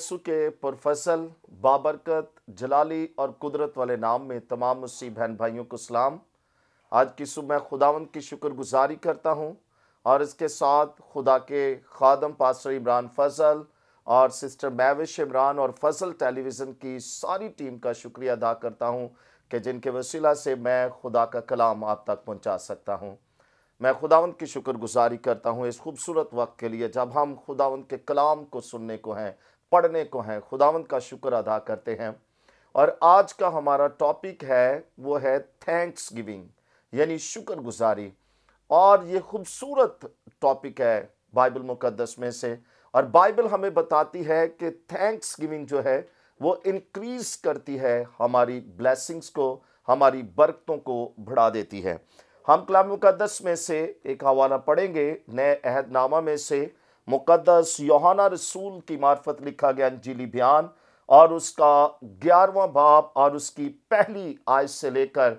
यस्सु के पुरफसल बाबरकत जलाली और कुदरत वाले नाम में तमाम मुस्लिम बहन भाइयों को सलाम। आज की सुबह खुदावंद की शुक्रगुजारी करता हूँ और इसके साथ खुदा के खादम पास्टर इमरान फजल और सिस्टर मैविश इमरान और फजल टेलीविज़न की सारी टीम का शुक्रिया अदा करता हूँ कि जिनके वसीला से मैं खुदा का कलाम आप तक पहुँचा सकता हूँ। मैं खुदावंद की शुक्रगुजारी करता हूँ इस खूबसूरत वक्त के लिए जब हम खुदावंद के कलाम को सुनने को हैं, पढ़ने को हैं, खुदावंद का शुक्र अदा करते हैं। और आज का हमारा टॉपिक है वो है थैंक्स गिविंग यानी शुक्रगुजारी। और ये खूबसूरत टॉपिक है बाइबल मुकद्दस में से। और बाइबल हमें बताती है कि थैंक्स गिविंग जो है वो इंक्रीज करती है हमारी ब्लेसिंग्स को, हमारी बरकतों को बढ़ा देती है। हम कलाम मुकद्दस में से एक हवाला पढ़ेंगे नए अहदनामा में से मुकद्दस यूहन्ना रसूल की मार्फत लिखा गया इंजीली बयान और उसका 11वां बाब और उसकी पहली आयत से लेकर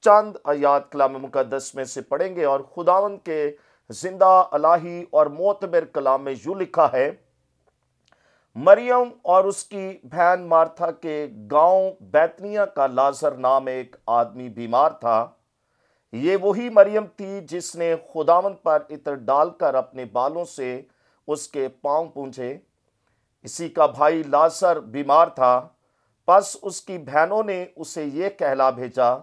चंद आयात कलाम मुकद्दस में से पढ़ेंगे। और खुदावंद के जिंदा इलाही और मोतबर कलाम में यूं लिखा है, मरियम और उसकी बहन मार्था के गांव बैतनिया का लाजर नाम एक आदमी बीमार था। ये वही मरियम थी जिसने खुदावंद पर इत्र डालकर अपने बालों से उसके पांव पूंछे। इसी का भाई लाजर बीमार था। बस उसकी बहनों ने उसे ये कहला भेजा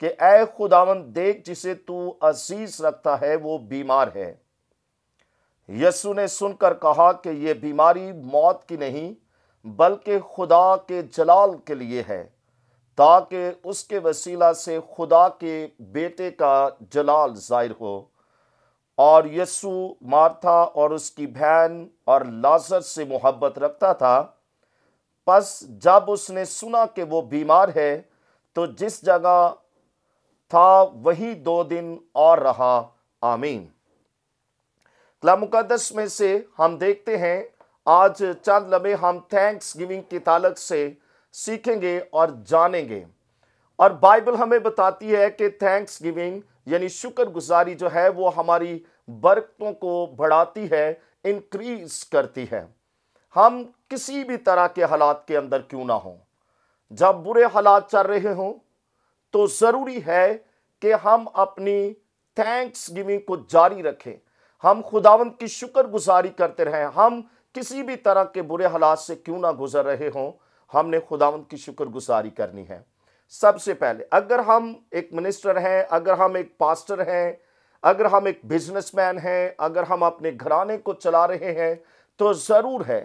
कि ऐ खुदावंद देख, जिसे तू अजीज रखता है वो बीमार है। यस्सु ने सुनकर कहा कि ये बीमारी मौत की नहीं बल्कि खुदा के जलाल के लिए है, ताकि उसके वसीला से खुदा के बेटे का जलाल जाहिर हो। और यस्सु मार्था और उसकी बहन और लाजर से मोहब्बत रखता था। बस जब उसने सुना कि वो बीमार है तो जिस जगह था वहीं 2 दिन और रहा। आमीन। कलाम मुकद्दस में से हम देखते हैं आज चंद लम्हे हम थैंक्स गिविंग के ताल्लुक से सीखेंगे और जानेंगे। और बाइबल हमें बताती है कि थैंक्स गिविंग यानी शुक्रगुजारी जो है वो हमारी बरकतों को बढ़ाती है, इंक्रीज करती है। हम किसी भी तरह के हालात के अंदर क्यों ना हो, जब बुरे हालात चल रहे हों तो ज़रूरी है कि हम अपनी थैंक्स गिविंग को जारी रखें, हम खुदावंद की शुक्रगुजारी करते रहें। हम किसी भी तरह के बुरे हालात से क्यों ना गुजर रहे हों, हमने खुदावंद की शुक्रगुजारी करनी है। सबसे पहले अगर हम एक मिनिस्टर हैं, अगर हम एक पास्टर हैं, अगर हम एक बिजनेसमैन हैं, अगर हम अपने घराने को चला रहे हैं तो ज़रूर है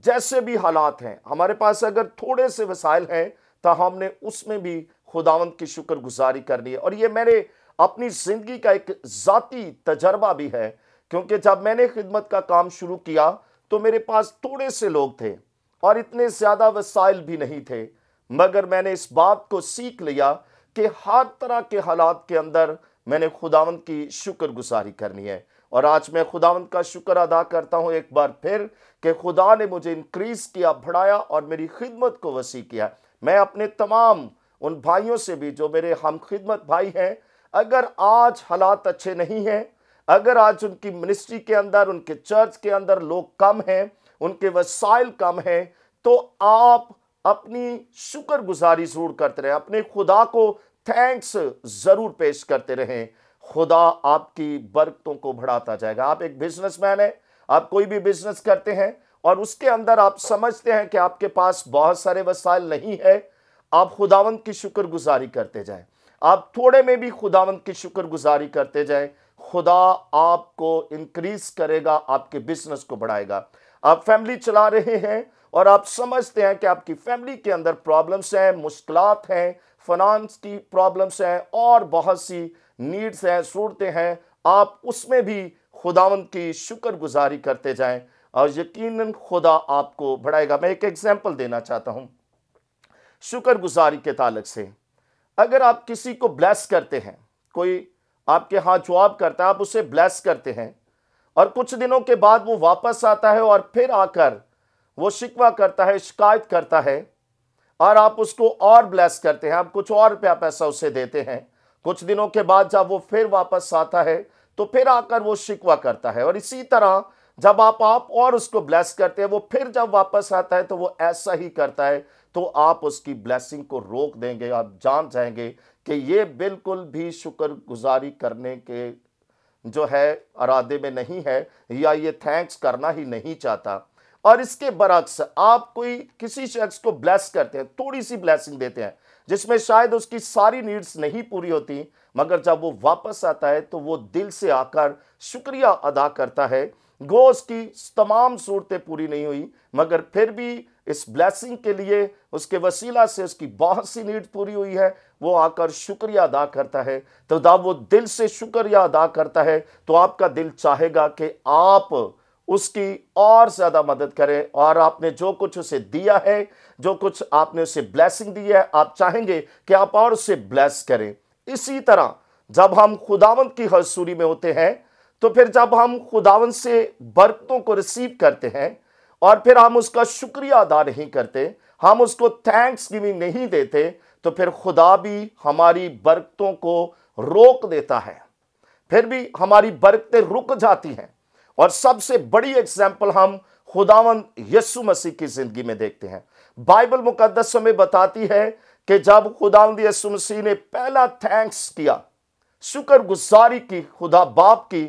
जैसे भी हालात हैं, हमारे पास अगर थोड़े से वसाइल हैं तो हमने उसमें भी खुदावंद की शुक्रगुजारी करनी है। और ये मेरे अपनी ज़िंदगी का एक ज़ाती तजर्बा भी है, क्योंकि जब मैंने खिदमत का काम शुरू किया तो मेरे पास थोड़े से लोग थे और इतने ज़्यादा वसाइल भी नहीं थे, मगर मैंने इस बात को सीख लिया कि हर तरह के हालात के अंदर मैंने खुदावंद की शुक्रगुजारी करनी है। और आज मैं खुदावंद का शुक्र अदा करता हूं एक बार फिर कि खुदा ने मुझे इंक्रीज किया, बढ़ाया और मेरी खिदमत को वसी किया। मैं अपने तमाम उन भाइयों से भी जो मेरे हम खिदमत भाई हैं, अगर आज हालात अच्छे नहीं हैं, अगर आज उनकी मिनिस्ट्री के अंदर, उनके चर्च के अंदर लोग कम हैं, उनके वसाइल कम हैं, तो आप अपनी शुक्रगुजारी जरूर करते रहें, अपने खुदा को थैंक्स जरूर पेश करते रहें। खुदा आपकी बरकतों को बढ़ाता जाएगा। आप एक बिजनेसमैन हैं, आप कोई भी बिजनेस करते हैं और उसके अंदर आप समझते हैं कि आपके पास बहुत सारे वसाइल नहीं है, आप खुदावंद की शुक्रगुजारी करते जाएं। आप थोड़े में भी खुदावंद की शुक्रगुजारी करते जाएं, खुदा आपको इंक्रीज करेगा, आपके बिजनेस को बढ़ाएगा। आप फैमिली चला रहे हैं और आप समझते हैं कि आपकी फैमिली के अंदर प्रॉब्लम्स हैं, मुश्किलात हैं, फाइनेंस की प्रॉब्लम्स हैं और बहुत सी नीड्स हैं, ज़रूरतें हैं, आप उसमें भी खुदावंद की शुक्रगुजारी करते जाएं और यकीनन खुदा आपको बढ़ाएगा। मैं एक एग्जांपल देना चाहता हूं शुक्रगुजारी के ताल्लुक से। अगर आप किसी को ब्लेस करते हैं, कोई आपके हाथ जवाब करता है, आप उसे ब्लेस करते हैं और कुछ दिनों के बाद वो वापस आता है और फिर आकर वो शिकवा करता है, शिकायत करता है और आप उसको और ब्लेस करते हैं, आप कुछ और पैसा उसे देते हैं। कुछ दिनों के बाद जब वो फिर वापस आता है तो फिर आकर वो शिकवा करता है। और इसी तरह जब आप और उसको ब्लेस करते हैं, वो फिर जब वापस आता है तो वो ऐसा ही करता है, तो आप उसकी ब्लेसिंग को रोक देंगे। आप जान जाएंगे कि ये बिल्कुल भी शुक्रगुजारी करने के जो है इरादे में नहीं है, या ये थैंक्स करना ही नहीं चाहता। और इसके बरक्स आप कोई किसी शख्स को ब्लेस करते हैं, थोड़ी सी ब्लेसिंग देते हैं जिसमें शायद उसकी सारी नीड्स नहीं पूरी होती, मगर जब वो वापस आता है तो वो दिल से आकर शुक्रिया अदा करता है। गो उसकी तमाम सूरतें पूरी नहीं हुई, मगर फिर भी इस ब्लेसिंग के लिए उसके वसीला से उसकी बहुत सी नीड पूरी हुई है, वो आकर शुक्रिया अदा करता है। तो जब वो दिल से शुक्रिया अदा करता है तो आपका दिल चाहेगा कि आप उसकी और ज्यादा मदद करें, और आपने जो कुछ उसे दिया है, जो कुछ आपने उसे ब्लेसिंग दी है, आप चाहेंगे कि आप और उसे ब्लेस करें। इसी तरह जब हम खुदावंद की हजूरी में होते हैं, तो फिर जब हम खुदावंद से बरकतों को रिसीव करते हैं और फिर हम उसका शुक्रिया अदा नहीं करते, हम उसको थैंक्स गिविंग नहीं देते, तो फिर खुदा भी हमारी बरकतों को रोक देता है, फिर भी हमारी बरकतें रुक जाती हैं। और सबसे बड़ी एग्जाम्पल हम खुदावंद यीशु मसीह की जिंदगी में देखते हैं। बाइबल मुकद्दस हमें बताती है कि जब खुदावंद यीशु मसीह ने पहला थैंक्स किया, शुक्रगुजारी की खुदा बाप की,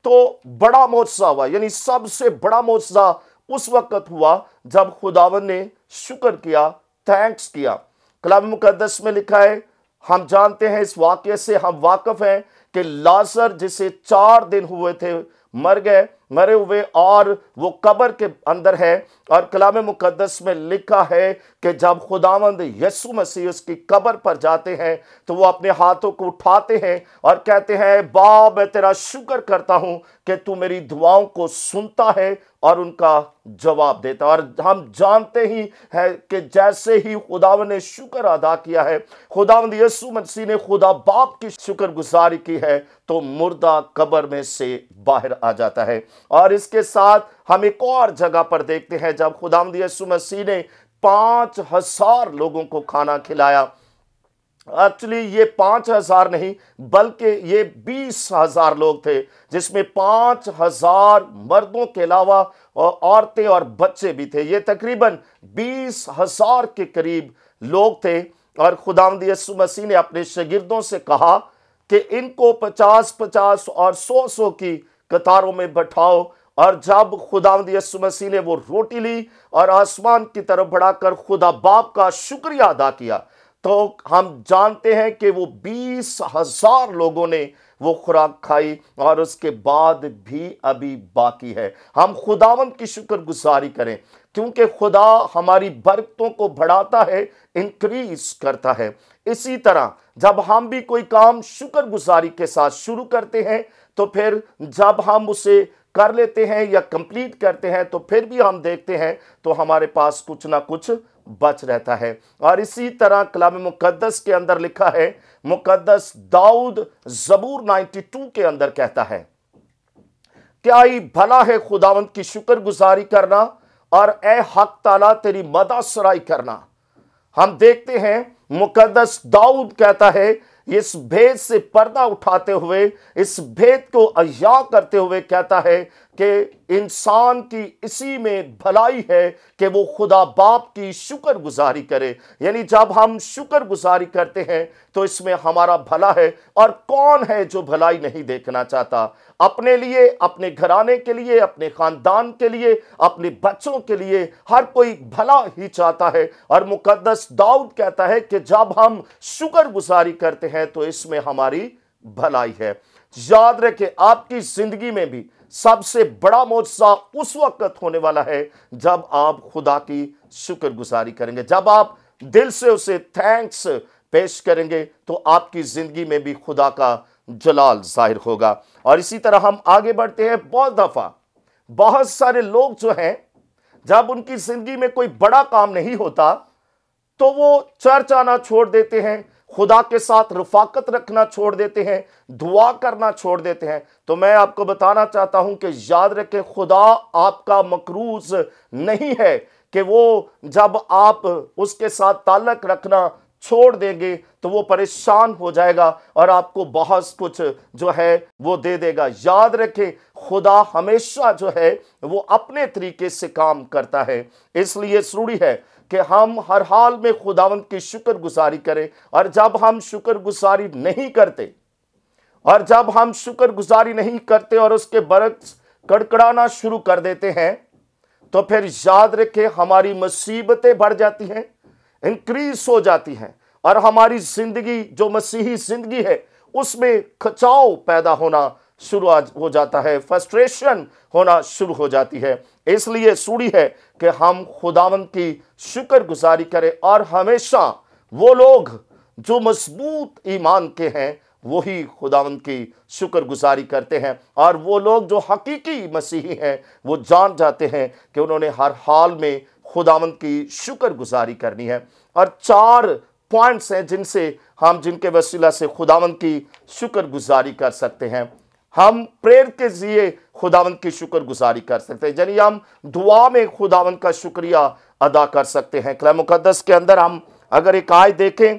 तो बड़ा मौजज़ा हुआ। यानी सबसे बड़ा मौजज़ा उस वक्त हुआ जब खुदावंद ने शुक्र किया, थैंक्स किया। कलाम मुकद्दस में लिखा है, हम जानते हैं, इस वाक्य से हम वाकिफ हैं कि लाजर जिसे 4 दिन हुए थे मरे हुए, और वो कब्र के अंदर है। और कलाम मुकद्दस में लिखा है कि जब खुदावंद यीशु मसीह उसकी कब्र पर जाते हैं तो वो अपने हाथों को उठाते हैं और कहते हैं, बाप मैं तेरा शुक्र करता हूं कि तू मेरी दुआओं को सुनता है और उनका जवाब देता। और हम जानते ही है कि जैसे ही खुदावंद ने शुक्र अदा किया है, खुदावंद यीशु मसीह ने खुदा बाप की शुक्रगुजारी की है, तो मुर्दा कब्र में से बाहर आ जाता है। और इसके साथ हम एक और जगह पर देखते हैं, जब खुदावंद यीशु मसीह ने 5,000 लोगों को खाना खिलाया। एक्चुअली ये 5,000 नहीं, बल्कि ये 20,000 लोग थे, जिसमें 5,000 मर्दों के अलावा औरतें और बच्चे भी थे। ये तकरीबन 20,000 के करीब लोग थे। और खुदावंद यीशु मसीह ने अपने शागिर्दों से कहा कि इनको 50-50 और 100-100 की कतारों में बैठाओ। और जब खुदावंद यीशु मसीह ने वो रोटी ली और आसमान की तरफ बढ़ाकर खुदा बाप का शुक्रिया अदा किया, तो हम जानते हैं कि वो 20,000 लोगों ने वो खुराक खाई, और उसके बाद भी अभी बाकी है। हम खुदावंद की शुक्रगुजारी करें, क्योंकि खुदा हमारी बरकतों को बढ़ाता है, इंक्रीज करता है। इसी तरह जब हम भी कोई काम शुक्रगुजारी के साथ शुरू करते हैं, तो फिर जब हम उसे कर लेते हैं या कंप्लीट करते हैं, तो फिर भी हम देखते हैं तो हमारे पास कुछ ना कुछ बच रहता है। और इसी तरह कलाम मुकद्दस के अंदर लिखा है, मुकद्दस दाऊद ज़बूर 92 के अंदर कहता है, क्या ही भला है खुदावंद की शुक्रगुजारी करना और ए हक ताला तेरी मदद सराई करना। हम देखते हैं मुकद्दस दाऊद कहता है, इस भेद से पर्दा उठाते हुए, इस भेद को अया करते हुए कहता है कि इंसान की इसी में भलाई है कि वो खुदा बाप की शुक्रगुजारी करे। यानी जब हम शुक्रगुजारी करते हैं तो इसमें हमारा भला है। और कौन है जो भलाई नहीं देखना चाहता? अपने लिए, अपने घराने के लिए, अपने खानदान के लिए, अपने बच्चों के लिए, हर कोई भला ही चाहता है। और मुकद्दस दाऊद कहता है कि जब हम शुक्रगुजारी करते हैं तो इसमें हमारी भलाई है। याद रखें, आपकी जिंदगी में भी सबसे बड़ा मौजज़ा उस वक्त होने वाला है जब आप खुदा की शुक्रगुजारी करेंगे, जब आप दिल से उसे थैंक्स पेश करेंगे, तो आपकी जिंदगी में भी खुदा का जलाल जाहिर होगा। और इसी तरह हम आगे बढ़ते हैं। बहुत दफा बहुत सारे लोग जो हैं, जब उनकी जिंदगी में कोई बड़ा काम नहीं होता तो वो चर्च आना छोड़ देते हैं, खुदा के साथ रफाकत रखना छोड़ देते हैं, दुआ करना छोड़ देते हैं। तो मैं आपको बताना चाहता हूं कि याद रखें, खुदा आपका मकरूज नहीं है कि वो जब आप उसके साथ ताल्लुक रखना छोड़ देंगे तो वो परेशान हो जाएगा और आपको बहुत कुछ जो है वो दे देगा। याद रखें, खुदा हमेशा जो है वो अपने तरीके से काम करता है। इसलिए जरूरी है कि हम हर हाल में खुदावंत की शुक्रगुजारी करें। और जब हम शुक्रगुजारी नहीं करते और उसके बरक्स कड़कड़ाना शुरू कर देते हैं, तो फिर याद रखें हमारी मुसीबतें बढ़ जाती हैं, इंक्रीज हो जाती हैं, और हमारी जिंदगी जो मसीही जिंदगी है उसमें खचाव पैदा होना शुरू हो जाता है, फ्रस्ट्रेशन होना शुरू हो जाती है। इसलिए जरूरी है कि हम खुदावंत की शुक्रगुजारी करें। और हमेशा वो लोग जो मजबूत ईमान के हैं वही खुदावंत की शुक्रगुजारी करते हैं। और वो लोग जो हकीकी मसीही हैं वो जान जाते हैं कि उन्होंने हर हाल में खुदावंत की शुक्रगुजारी करनी है। और 4 पॉइंट्स हैं जिनके वसीला से खुदावंत की शुक्रगुजारी कर सकते हैं। हम प्रेयर के जरिए खुदावंत की शुक्रगुजारी कर सकते हैं, यानी हम दुआ में खुदावंत का शुक्रिया अदा कर सकते हैं। कलाम मुकद्दस के अंदर हम अगर एक आयत देखें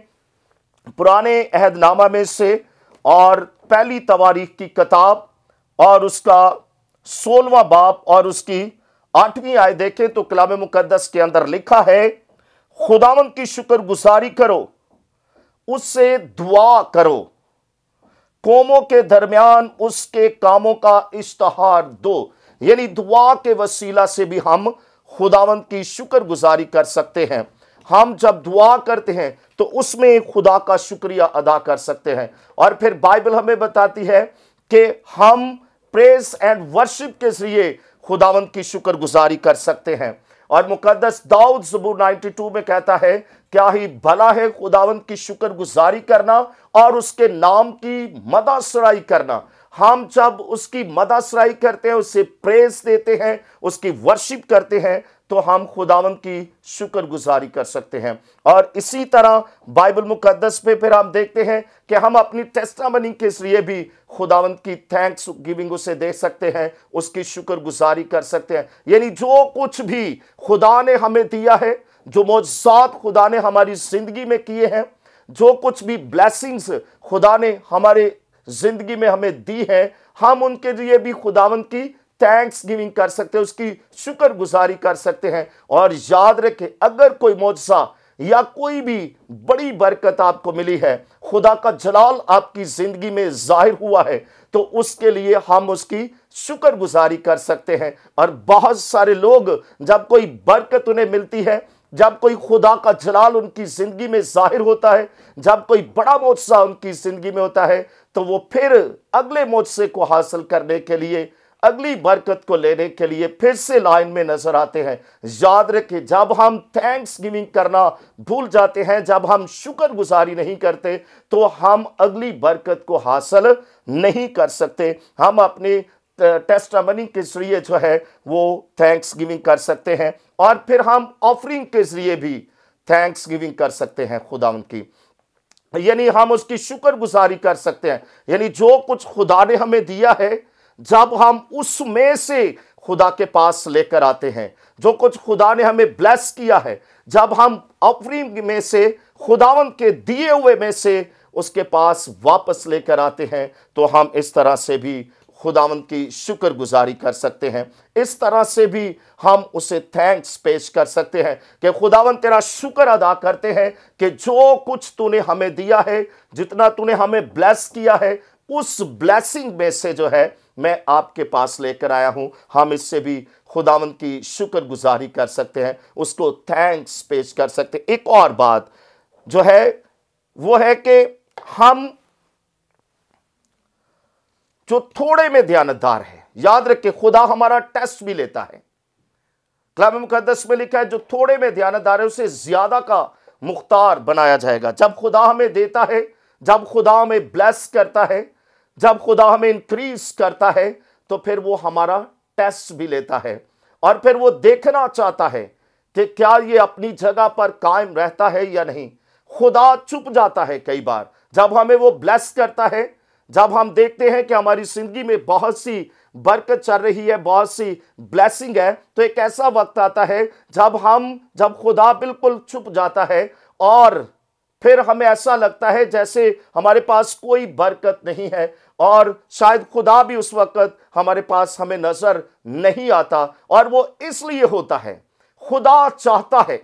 पुराने अहदनामा में से, और पहली तवारीख की किताब और उसका 16वां बाब और उसकी 8वीं आयत देखें, तो कलाम मुकद्दस के अंदर लिखा है, खुदावंत की शुक्रगुजारी करो, उससे दुआ करो, कौमों के दरमियान उसके कामों का इश्तहार दो। यानी दुआ के वसीला से भी हम खुदावंत की शुक्रगुजारी कर सकते हैं। हम जब दुआ करते हैं तो उसमें खुदा का शुक्रिया अदा कर सकते हैं। और फिर बाइबल हमें बताती है कि हम प्रेज एंड वर्शिप के जरिए खुदावंत की शुक्रगुजारी कर सकते हैं। और मुकद्दस दाऊद ज़बूर 92 में कहता है, क्या ही भला है खुदावंत की शुक्रगुजारी करना और उसके नाम की मदासराई करना। हम जब उसकी मदासराई करते हैं, उसे प्रेज देते हैं, उसकी वर्शिप करते हैं, तो हम खुदावंत की शुक्रगुजारी कर सकते हैं। और इसी तरह बाइबल मुकद्दस में फिर हम देखते हैं कि हम अपनी टेस्टामनी के जरिए भी खुदावंत की थैंक्स गिविंग उसे दे सकते हैं, उसकी शुक्रगुजारी कर सकते हैं। यानी जो कुछ भी खुदा ने हमें दिया है, जो मौजज़ात खुदा ने हमारी जिंदगी में किए हैं, जो कुछ भी ब्लेसिंग्स खुदा ने हमारे जिंदगी में हमें दी है, हम उनके लिए भी खुदावंत की थैंक्स गिविंग कर सकते हैं, उसकी शुक्रगुजारी कर सकते हैं। और याद रखें, अगर कोई मौजज़ा या कोई भी बड़ी बरकत आपको मिली है, खुदा का जलाल आपकी जिंदगी में जाहिर हुआ है, तो उसके लिए हम उसकी शुक्रगुजारी कर सकते हैं। और बहुत सारे लोग जब कोई बरकत उन्हें मिलती है, जब कोई खुदा का जलाल उनकी जिंदगी में जाहिर होता है, जब कोई बड़ा मौजज़ा उनकी जिंदगी में होता है, तो वो फिर अगले मौजज़े को हासिल करने के लिए, अगली बरकत को लेने के लिए फिर से लाइन में नजर आते हैं। याद रखें, जब हम थैंक्स गिविंग करना भूल जाते हैं, जब हम शुक्रगुजारी नहीं करते, तो हम अगली बरकत को हासिल नहीं कर सकते। हम अपने टेस्टामनी के जरिए जो है वो थैंक्स गिविंग कर सकते हैं। और फिर हम ऑफरिंग के जरिए भी थैंक्स गिविंग कर सकते हैं खुदावंद की, यानी हम उसकी शुक्रगुजारी कर सकते हैं। यानी जो कुछ खुदा ने हमें दिया है, जब हम उसमें से खुदा के पास लेकर आते हैं, जो कुछ खुदा ने हमें ब्लेस किया है, जब हम ऑफरिंग में से खुदावंद के दिए हुए में से उसके पास वापस लेकर आते हैं, तो हम इस तरह से भी खुदावंद की शुक्रगुजारी कर सकते हैं। इस तरह से भी हम उसे थैंक्स पेश कर सकते हैं कि खुदावंद तेरा शुक्र अदा करते हैं कि जो कुछ तूने हमें दिया है, जितना तूने हमें ब्लेस किया है, उस ब्लेसिंग में से जो है मैं आपके पास लेकर आया हूं। हम इससे भी खुदावंद की शुक्रगुजारी कर सकते हैं, उसको थैंक्स पेश कर सकते हैं। एक और बात जो है वो है कि हम जो थोड़े में ध्यानदार है, याद रखें खुदा हमारा टेस्ट भी लेता है। कलाम मुकद्दस में लिखा है, जो थोड़े में ध्यानदार है उसे ज्यादा का मुख्तार बनाया जाएगा। जब खुदा हमें देता है, जब खुदा हमें ब्लेस करता है, जब खुदा हमें इंक्रीज करता है, तो फिर वो हमारा टेस्ट भी लेता है। और फिर वो देखना चाहता है कि क्या ये अपनी जगह पर कायम रहता है या नहीं। खुदा चुप जाता है कई बार जब हमें वो ब्लेस करता है, जब हम देखते हैं कि हमारी जिंदगी में बहुत सी बरकत चल रही है, बहुत सी ब्लेसिंग है, तो एक ऐसा वक्त आता है जब खुदा बिल्कुल चुप जाता है और फिर हमें ऐसा लगता है जैसे हमारे पास कोई बरकत नहीं है, और शायद खुदा भी उस वक्त हमारे पास हमें नजर नहीं आता। और वो इसलिए होता है, खुदा चाहता है,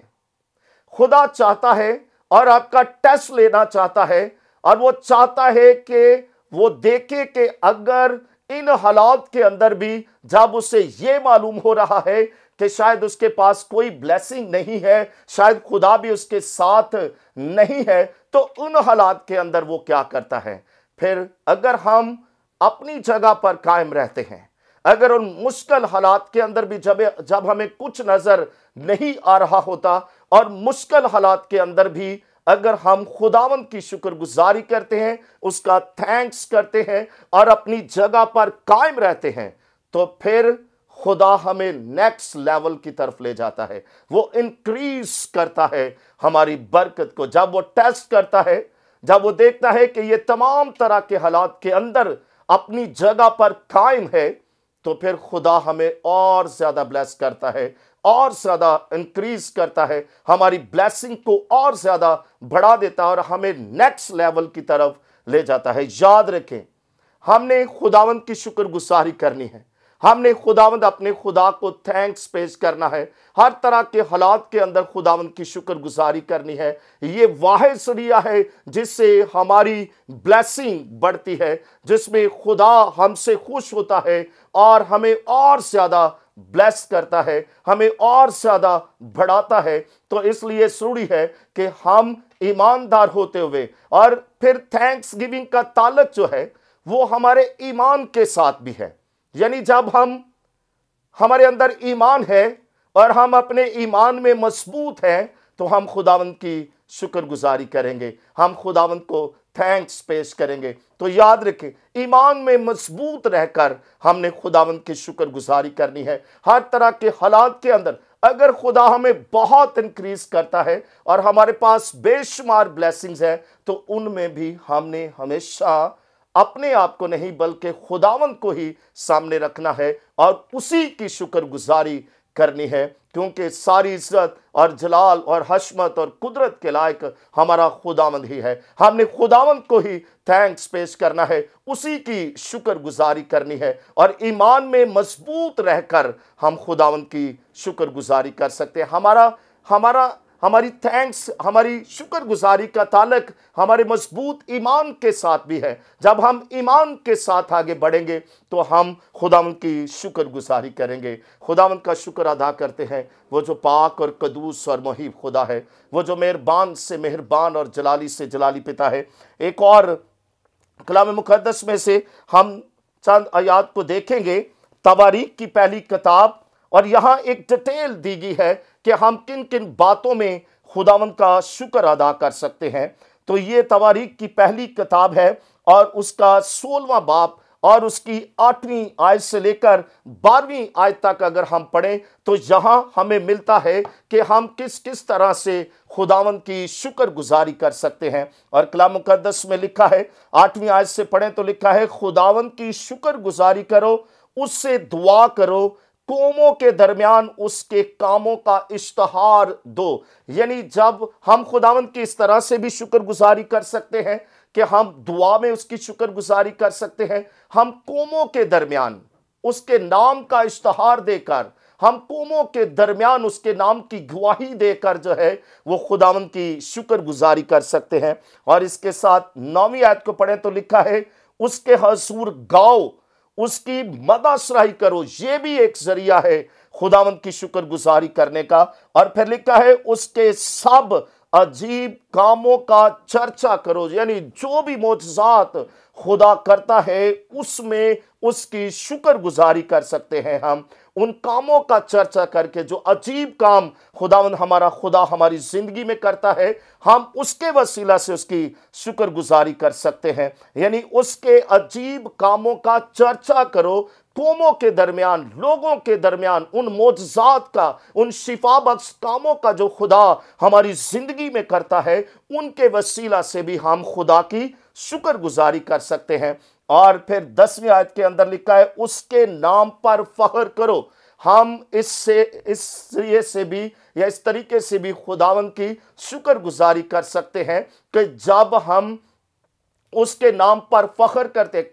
खुदा चाहता है और आपका टेस्ट लेना चाहता है, और वो चाहता है कि वो देखे कि अगर इन हालात के अंदर भी जब उसे ये मालूम हो रहा है कि शायद उसके पास कोई ब्लेसिंग नहीं है, शायद खुदा भी उसके साथ नहीं है, तो उन हालात के अंदर वो क्या करता है, फिर अगर हम अपनी जगह पर कायम रहते हैं, अगर उन मुश्किल हालात के अंदर भी जब हमें कुछ नजर नहीं आ रहा होता, और मुश्किल हालात के अंदर भी अगर हम खुदावंद की शुक्रगुजारी करते हैं, उसका थैंक्स करते हैं और अपनी जगह पर कायम रहते हैं, तो फिर खुदा हमें नेक्स्ट लेवल की तरफ ले जाता है। वो इंक्रीज करता है हमारी बरकत को। जब वो टेस्ट करता है, जब वो देखता है कि ये तमाम तरह के हालात के अंदर अपनी जगह पर कायम है, तो फिर खुदा हमें और ज्यादा ब्लेस करता है, और ज्यादा इंक्रीज करता है, हमारी ब्लेसिंग को और ज्यादा बढ़ा देता है और हमें नेक्स्ट लेवल की तरफ ले जाता है। याद रखें, हमने खुदावंद की शुक्रगुजारी करनी है, हमने खुदावंद अपने खुदा को थैंक्स पेश करना है, हर तरह के हालात के अंदर खुदावंद की शुक्रगुजारी करनी है। ये वाहिद जरिया है जिससे हमारी ब्लेसिंग बढ़ती है, जिसमें खुदा हमसे खुश होता है और हमें और ज्यादा ब्लेस करता है, हमें और ज्यादा बढ़ाता है। तो इसलिए जरूरी है कि हम ईमानदार होते हुए, और फिर थैंक्स गिविंग का ताल्लुक जो है वो हमारे ईमान के साथ भी है। यानी जब हमारे अंदर ईमान है और हम अपने ईमान में मजबूत हैं, तो हम खुदावंद की शुक्रगुजारी करेंगे, हम खुदावंद को थैंक्स पेश करेंगे। तो याद रखें, ईमान में मजबूत रहकर हमने खुदावंद की शुक्रगुजारी करनी है। हर तरह के हालात के अंदर अगर खुदा हमें बहुत इंक्रीज करता है और हमारे पास बेशुमार ब्लेसिंग्स है, तो उनमें भी हमने हमेशा अपने आप को नहीं बल्कि खुदावंद को ही सामने रखना है और उसी की शुक्रगुजारी करनी है, क्योंकि सारी इज्जत और जलाल और हशमत और कुदरत के लायक हमारा खुदावंद ही है। हमने खुदावंद को ही थैंक्स पेश करना है, उसी की शुक्रगुजारी करनी है, और ईमान में मजबूत रहकर हम खुदावंद की शुक्रगुजारी कर सकते हैं। हमारी थैंक्स, हमारी शुक्रगुजारी का ताल्लुक हमारे मजबूत ईमान के साथ भी है। जब हम ईमान के साथ आगे बढ़ेंगे तो हम खुदावंद की शुक्रगुजारी करेंगे, खुदावंद का शुक्र अदा करते हैं। वो जो पाक और कदूस और मुहीब खुदा है, वो जो मेहरबान से मेहरबान और जलाली से जलाली पिता है। एक और कलाम मुकद्दस में से हम चंद आयात को देखेंगे, तवारीख की पहली किताब, और यहाँ एक डिटेल दी गई है कि हम किन किन बातों में खुदावंद का शुक्र अदा कर सकते हैं। तो ये तवारीख की पहली किताब है और उसका 16वां बाब और उसकी 8वीं आयत से लेकर 12वीं आयत तक अगर हम पढ़ें, तो यहाँ हमें मिलता है कि हम किस किस तरह से खुदावंद की शुक्रगुजारी कर सकते हैं। और कलाम मुकद्दस में लिखा है, 8वीं आयत से पढ़ें तो लिखा है, खुदावंद की शुक्रगुजारी करो, उससे दुआ करो, कौमों के दरमियान उसके कामों का इश्तहार दो। यानी जब हम खुदावंद की इस तरह से भी शुक्रगुजारी कर सकते हैं कि हम दुआ में उसकी शुक्रगुजारी कर सकते हैं, हम कौमों के दरमियान उसके नाम का इश्तहार देकर, हम कौमों के दरमियान उसके नाम की गवाही देकर जो है वो खुदावंद की शुक्रगुजारी कर सकते हैं। और इसके साथ 9वीं आयत को पढ़ें तो लिखा है, उसके हजूर गाओ, उसकी मदासराही करो। ये भी एक जरिया है खुदावंद की शुक्रगुजारी करने का। और फिर लिखा है, उसके सब अजीब कामों का चर्चा करो। यानी जो भी मोजज़ात खुदा करता है उसमें उसकी शुक्रगुजारी कर सकते हैं हम, उन कामों का चर्चा करके, जो अजीब काम खुदावंद हमारा खुदा हमारी जिंदगी में करता है, हम उसके वसीला से उसकी शुक्रगुजारी कर सकते हैं। यानी उसके अजीब कामों का चर्चा करो, कौमों के दरमियान, लोगों के दरमियान, उन मोजज़ात का, उन शिफा बख्श कामों का जो खुदा हमारी जिंदगी में करता है, उनके वसीला से भी हम खुदा की शुक्रगुजारी कर सकते हैं। और फिर 10वीं आयत के अंदर लिखा है, उसके नाम पर फख्र करो। हम इससे से भी या इस तरीके से भी खुदावंद की शुक्रगुजारी कर सकते हैं कि जब हम उसके नाम पर फख्र करते हैं।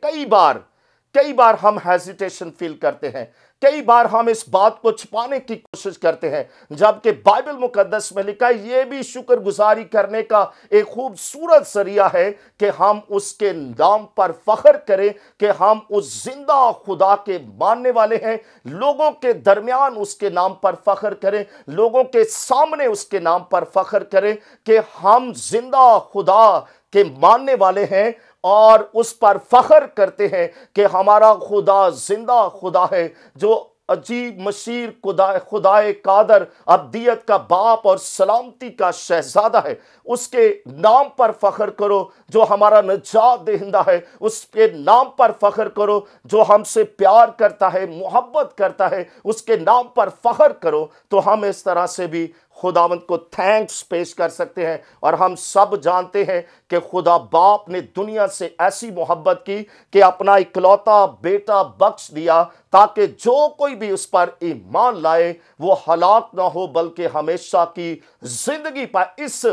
कई बार हम हेजिटेशन फील करते हैं, कई बार हम इस बात को छुपाने की कोशिश करते हैं, जबकि बाइबल मुकद्दस में लिखा है यह भी शुक्रगुजारी करने का एक खूबसूरत जरिया है कि हम उसके नाम पर फख्र करें कि हम उस जिंदा खुदा के मानने वाले हैं। लोगों के दरमियान उसके नाम पर फख्र करें, लोगों के सामने उसके नाम पर फख्र करें कि हम जिंदा खुदा के मानने वाले हैं और उस पर फख्र करते हैं कि हमारा खुदा जिंदा खुदा है, जो अजीब मशीर खुदाए कादर, अब्दियत का बाप और सलामती का शहजादा है। उसके नाम पर फख्र करो जो हमारा निजात देहिंदा है, उसके नाम पर फख्र करो जो हमसे प्यार करता है, मोहब्बत करता है, उसके नाम पर फख्र करो। तो हम इस तरह से भी खुदावंद को थैंक्स पेश कर सकते हैं। और हम सब जानते हैं कि खुदा बाप ने दुनिया से ऐसी मोहब्बत की कि अपना इकलौता बेटा बख्श दिया ताकि जो कोई भी उस पर ईमान लाए वो हलाक ना हो बल्कि हमेशा की जिंदगी पाए। इस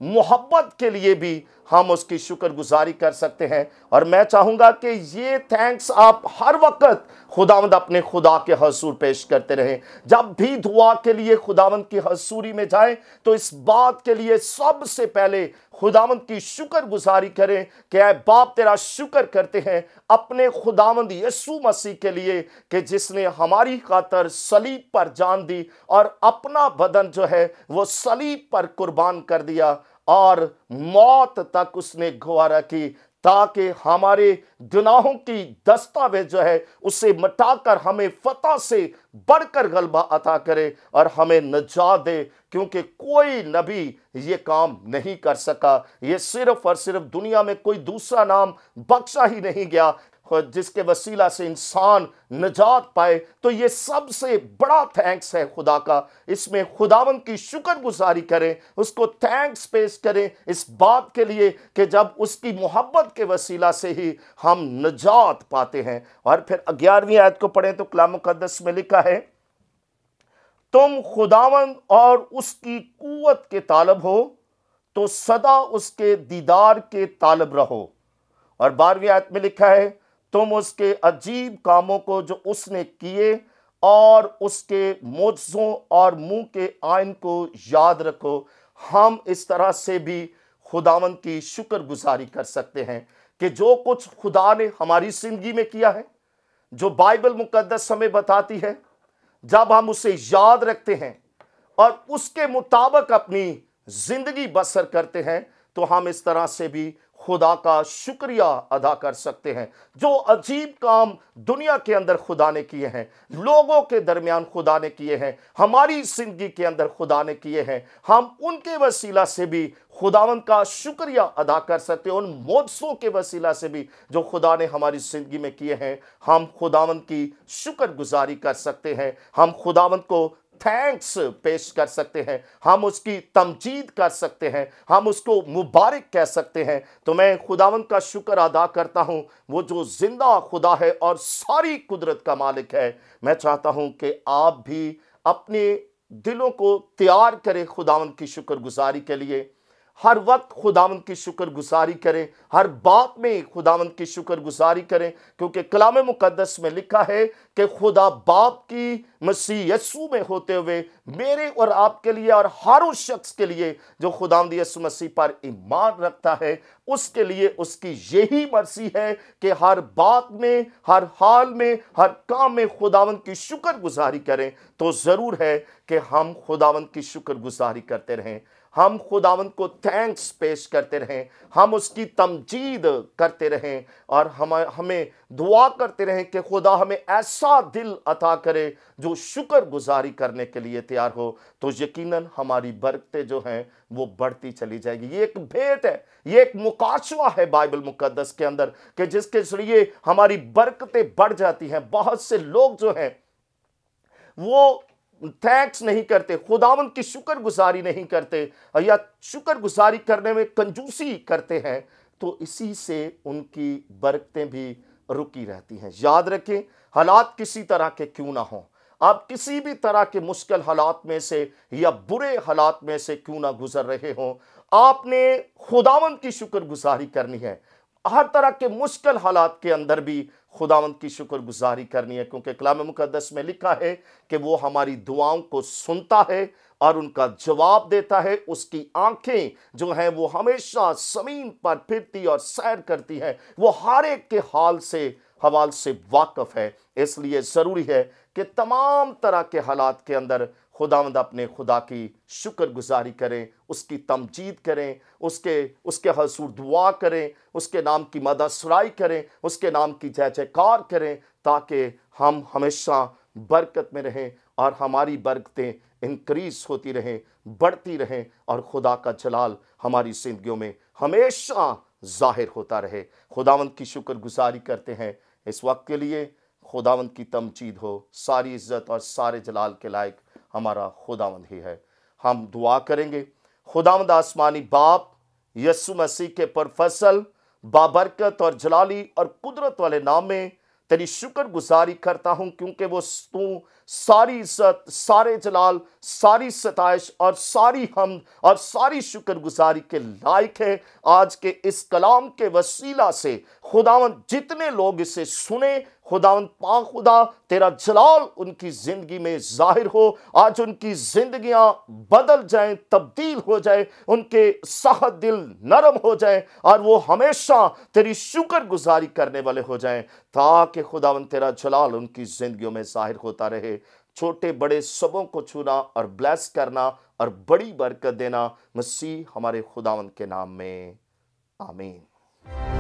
मोहब्बत के लिए भी हम उसकी शुक्रगुजारी कर सकते हैं। और मैं चाहूंगा कि ये थैंक्स आप हर वक्त खुदावंद अपने खुदा के हजूर पेश करते रहें। जब भी दुआ के लिए खुदावंद की हजूरी में जाएं तो इस बात के लिए सबसे पहले खुदावंद की शुक्रगुजारी करें कि ऐ बाप तेरा शुक्र करते हैं अपने खुदावंद यीशु मसीह के लिए कि जिसने हमारी खातर सलीब पर जान दी और अपना बदन जो है वो सलीब पर कुर्बान कर दिया और मौत तक उसने गवारा की ताकि हमारे गुनाहों की दस्तावेज जो है उसे मिटाकर हमें फतह से बढ़कर गलबा अता करे और हमें नजात दे। क्योंकि कोई नबी ये काम नहीं कर सका, ये सिर्फ और सिर्फ दुनिया में कोई दूसरा नाम बख्शा ही नहीं गया जिसके वसीला से इंसान निजात पाए। तो ये सबसे बड़ा थैंक्स है खुदा का। इसमें खुदावंद की शुक्रगुजारी करें, उसको थैंक्स पेश करें इस बात के लिए कि जब उसकी मोहब्बत के वसीला से ही हम निजात पाते हैं। और फिर 11वीं आयत को पढ़ें तो कलाम मुकद्दस में लिखा है, तुम खुदावंद और उसकी कुव्वत के तालब हो तो सदा उसके दीदार के तालब रहो। और 12वीं आयत में लिखा है, तुम उसके अजीब कामों को जो उसने किए और उसके मोजों और मुंह के आइन को याद रखो। हम इस तरह से भी खुदावंद की शुक्रगुजारी कर सकते हैं कि जो कुछ खुदा ने हमारी जिंदगी में किया है, जो बाइबल मुकद्दस हमें बताती है, जब हम उसे याद रखते हैं और उसके मुताबिक अपनी जिंदगी बसर करते हैं तो हम इस तरह से भी खुदा का शुक्रिया अदा कर सकते हैं। जो अजीब काम दुनिया के अंदर खुदा ने किए हैं, लोगों के दरमियान खुदा ने किए हैं, हमारी जिंदगी के अंदर खुदा ने किए हैं, हम उनके वसीला से भी खुदावंद का शुक्रिया अदा कर सकते हैं। उन मोजों के वसीला से भी जो खुदा ने हमारी जिंदगी में किए हैं, हम खुदावंद की शुक्रगुजारी कर सकते हैं। हम खुदावंद को थैंक्स पेश कर सकते हैं, हम उसकी तमजीद कर सकते हैं, हम उसको मुबारक कह सकते हैं। तो मैं खुदावंद का शुक्र अदा करता हूं, वो जो जिंदा खुदा है और सारी कुदरत का मालिक है। मैं चाहता हूं कि आप भी अपने दिलों को तैयार करें खुदावंद की शुक्रगुजारी के लिए। हर वक्त खुदावंद की शुक्रगुजारी करें, हर बात में खुदावंद की शुक्रगुजारी करें, क्योंकि कलाम मुकद्दस में लिखा है कि खुदा बाप की मसीह यीशु में होते हुए मेरे और आपके लिए और हर उस शख्स के लिए जो खुदावंद यीशु मसीह पर ईमान रखता है, उसके लिए उसकी यही मर्जी है कि हर बात में, हर हाल में, हर काम में खुदावंद की शुक्रगुजारी करें। तो जरूर है कि हम खुदावंद की शुक्रगुजारी करते रहें, हम खुदावंद को थैंक्स पेश करते रहें, हम उसकी तमजीद करते रहें और हमें दुआ करते रहें कि खुदा हमें ऐसा दिल अता करे जो शुक्रगुजारी करने के लिए तैयार हो। तो यकीनन हमारी बरकतें जो हैं वो बढ़ती चली जाएगी। ये एक भेद है, ये एक मुकाशवा है बाइबल मुकद्दस के अंदर कि जिसके जरिए हमारी बरकतें बढ़ जाती हैं। बहुत से लोग जो हैं वो थैंक्स नहीं करते, खुदावंद की शुक्रगुजारी नहीं करते या शुक्रगुजारी करने में कंजूसी करते हैं, तो इसी से उनकी बरकतें भी रुकी रहती हैं। याद रखें, हालात किसी तरह के क्यों ना हों, आप किसी भी तरह के मुश्किल हालात में से या बुरे हालात में से क्यों ना गुजर रहे हो, आपने खुदावंद की शुक्रगुजारी करनी है। हर तरह के मुश्किल हालात के अंदर भी खुदावंद की शुक्रगुजारी करनी है, क्योंकि कलाम मुकद्दस में लिखा है कि वो हमारी दुआओं को सुनता है और उनका जवाब देता है। उसकी आंखें जो हैं वो हमेशा जमीन पर फिरती और सैर करती हैं। वो हर एक के हाल से हवाल से वाकिफ है। इसलिए ज़रूरी है कि तमाम तरह के हालात के अंदर खुदावंद अपने खुदा की शुक्रगुजारी करें, उसकी तमजीद करें, उसके हसूर दुआ करें, उसके नाम की मदसराई करें, उसके नाम की जय जयकार करें, ताकि हम हमेशा बरकत में रहें और हमारी बरकतें इंक्रीज होती रहें, बढ़ती रहें और खुदा का जलाल हमारी जिंदगियों में हमेशा जाहिर होता रहे। खुदावंद की शुक्रगुजारी करते हैं। इस वक्त के लिए खुदावंद की तमजीद हो। सारी इज्जत और सारे जलाल के लायक हमारा खुदावंद ही है। हम दुआ करेंगे। खुदावंद आसमानी बाप, यीशु मसीह के परफसल बाबरकत और जलाली और कुदरत वाले नाम में तेरी शुक्रगुजारी करता हूं, क्योंकि वो तू सारी इज्जत, सारे जलाल, सारी सताइश और सारी हमद और सारी शुक्रगुजारी के लायक है। आज के इस कलाम के वसीला से खुदावंद जितने लोग इसे सुने, खुदावंद पा खुदा तेरा जलाल उनकी जिंदगी में जाहिर हो। आज उनकी जिंदगियां बदल जाएं, तब्दील हो जाए, उनके साहत दिल नरम हो जाए और वो हमेशा तेरी शुक्रगुजारी करने वाले हो जाएं, ताकि खुदावंद तेरा जलाल उनकी जिंदगियों में जाहिर होता रहे। छोटे बड़े सबों को छूना और ब्लेस करना और बड़ी बरकत देना मसीह हमारे खुदावंद के नाम में, आमीन।